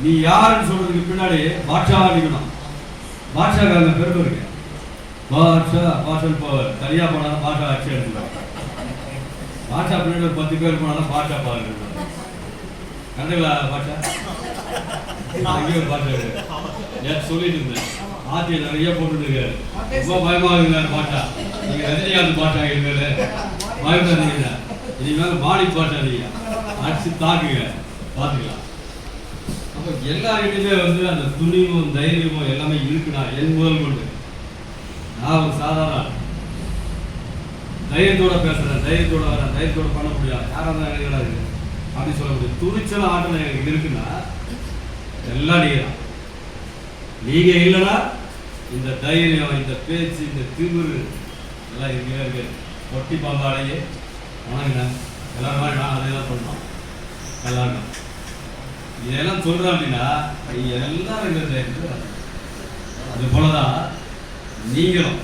நீ யாருன்னு சொல்றதுக்கு பின்னாடி பாட்ஷா அடிக்கணும். பாட்ஷாக்காரங்க பெருமை இருக்கு. பாட்ஷா பாட்ஷா போவார், தனியா போனாலும் பாட்ஷா ஆட்சி எடுத்துருவாங்க. பாட்ஷா பின்னாடி ஒரு 10 பேர் போனாலும் பாட்ஷா பாரு கண்டுங்களா. பாட்ஷா அங்கேயே ஒரு பாட்ஷா இருக்கு. நேற்று சொல்லிட்டு இருந்தேன், ஆத்திய நிறைய போட்டுட்டு ரொம்ப பயமா இருந்தார் பாட்ஷா. நீங்க ரஜினிகாந்த் பாட்ஷா இருந்தது பயப்படாதீங்க, இனிமேல் மாணிக் பாட்ஷா நீங்க அடிச்சு தாக்குங்க, பார்த்துக்கலாம். அப்போ எல்லாருக்கிட்டையுமே வந்து அந்த துணிவும் தைரியமும் எல்லாமே இருக்குண்ணா. என் முதல் கொண்டு நான் ஒரு சாதாரண தைரியத்தோட பேசுறேன், தைரியத்தோட வரேன், தைரியத்தோட பண்ண முடியாது, யாராக இருந்தாலும் கிடையாது அப்படின்னு சொல்ல முடியும். துணிச்சல் ஆற்றல் எனக்கு இருக்குன்னா எல்லாம் நீங்க தான். நீங்க இல்லைன்னா இந்த தைரியம், இந்த பேச்சு, இந்த திமிரு எல்லாம் இருக்கவே இருக்கு. பொட்டி பாம்பாடையே வணங்குங்க எல்லாரும் மாதிரி நான் அதே தான் சொல்லணும். எல்லாரும் இதெல்லாம் சொல்றேன் அப்படின்னா எல்லாரும் இருக்கிறது. அது போலதான் நீங்களும்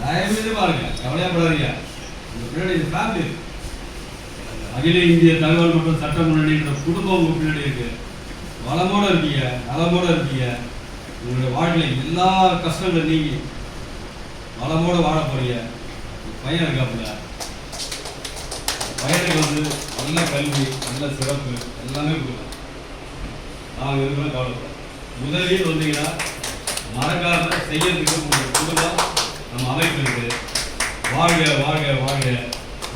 தயவுசெய்து பாருங்க, கவலையப்படாதீங்க. உங்க பின்னாடி இந்த ஃபேமிலி, அகில இந்திய தகவல் மற்றும் சட்ட முன்னணின்ற குடும்பம் உங்க பின்னாடி இருக்கு. வளமோட இருக்கீங்க, நலமோட இருக்கீங்க. உங்களுடைய வாழ்க்கையில் எல்லா கஷ்டங்களும் நீங்கி வளமோட வாழ போறீங்க. பையன் இருக்காப்புல, பையனுக்கு வந்து நல்ல கல்வி, நல்ல சிறப்பு எல்லாமே கொடுக்கும். நாங்கள் இருக்கிற கவலைப்பட முதலில் வந்தீங்கன்னா மறக்காம செய்யறதுக்கு உங்களுடைய குடும்பம் நம்ம அமைப்பு இருக்கு. வாழ்க வாழ்க வாழ்க,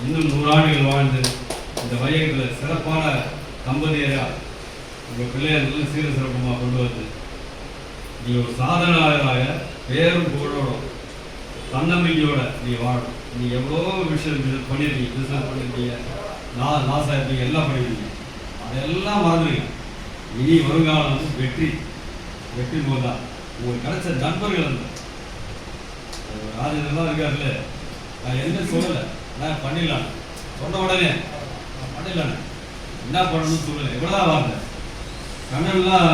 இன்னும் 100 ஆண்டுகள் வாழ்ந்து இந்த வையகத்தில் சிறப்பான தம்பதியராக உங்கள் பிள்ளைகள் நல்ல சீர சிறப்பமாக கொண்டு வந்து நீங்கள் ஒரு சாதனையாளராக பேரும் புகழோட தன்னம்பிக்கையோட நீங்கள் வாழணும். நீங்கள் எவ்வளோ விஷயம் பண்ணியிருக்கீங்க, பிஸ்னஸ் பண்ணியிருக்கீங்க, லாஸ் ஆகிருக்கீங்க, எல்லாம் பண்ணியிருக்கீங்க. அதெல்லாம் மறந்துடுங்க. இனி வருங்காலம் வந்து வெற்றி போதா உங்களுக்கு கிடைச்ச நண்பர்கள் அந்த ராஜேந்திரன் தான் இருக்காருல்ல. நான் என்ன சொல்லலை, நான் பண்ணிடலாம் சொன்ன உடனே பண்ணிடலானே என்ன பண்ணணும்னு சொல்லலை. எவ்வளோதான் வார்த்தை கண்ணன்லாம்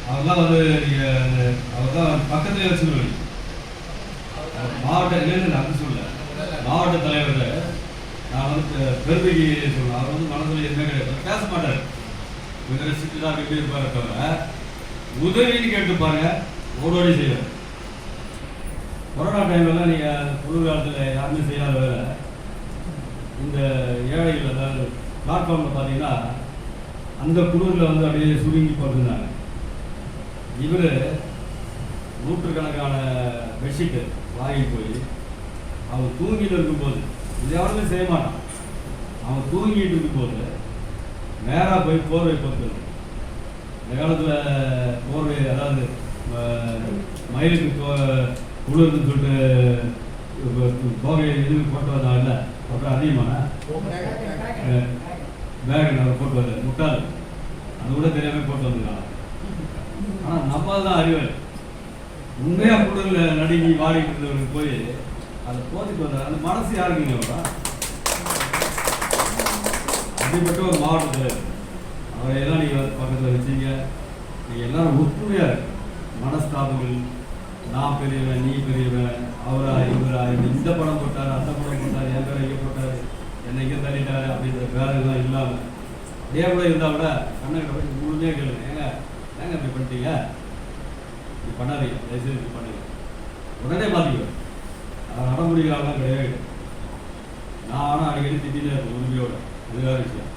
அவர்லாம் வந்து அவர் தான் பக்கத்துலேயே வச்சுருவாங்க. மாவட்ட இல்லைன்னு அப்படி சொல்லலை, மாவட்ட தலைவர் நான் வந்து பெருமைக்கு சொல்லுவேன். அவர் வந்து மனதில் எதுவுமே கிடையாது, பேச மாட்டார். இவங்க சிட்டு தான் எப்படி இருப்பாரு தவிர உதவின்னு கேட்டு பாருங்க, ஓடோடி செய்வார். கொரோனா டைம்லாம் நீங்கள் குளிர்காலத்தில் யாருமே செய்யாத வேலை இந்த ஏழைகள், அதாவது பிளாட்ஃபார்மில் பார்த்தீங்கன்னா அந்த குளிரில் வந்து அப்படியே சுருங்கி போட்டுருந்தாங்க. இவர் நூற்றுக்கணக்கான பெட்ஷீட்டு வாங்கி போய் அவன் தூங்கிட்டு இருக்கும்போது, இது எவருமே செய்ய மாட்டான், அவன் தூங்கிட்டு இருக்கும்போது நேராக போய் போர்வை போட்டு, இந்த காலத்தில் போர்வை அதாவது மயிலுக்கு குளிர்னு சொல்லிட்டு போகை இது போட்டு வந்தாங்கல்ல, அப்புறம் அதிகமான பேக் நம்ம போட்டு வந்த முட்டாள் அது கூட தெரியாமல் போட்டு வந்துருக்காங்க. ஆனால் நம்ம தான் அறிவாள் உண்மையாக குளிரில் நடுங்கி வாடிட்டு இருந்தவருக்கு போய் அதை போத்திட்டு வந்தாங்க. அந்த மனசு யாருக்குங்க அவரா? அப்படிப்பட்ட ஒரு மாவட்டத்தில் அவரையெல்லாம் நீங்கள் பக்கத்தில் வச்சீங்க. நீங்கள் எல்லாரும் ஒற்றுமையாக இருக்கு. மனஸ்தாபங்கள், நான் பெரியவன், நீ பெரியவன், அவரா இவரா, இந்த படம் போட்டார், அந்த படம் போட்டார், என் பேரை இங்கே போட்டார், என்னை இங்கே தள்ளிட்டாரு அப்படின்ற வேலைலாம் இல்லாமல் அதே கூட இருந்தால் விட கண்ணகிட்ட போய் முழுமையாக கேளுங்க. ஏங்க இப்படி பண்ணிட்டீங்க, இப்படி பண்ணாதீங்க, தயவுசெய்து இப்படி பண்ணுங்க, உடனே பார்த்துக்குவேன். அதை நட முடிகிறாலாம் கிடையாது. நான் ஆனால் அடிக்கடி திட்டினே இருப்பேன் உரிமையோட. அது வேறு விஷயம்.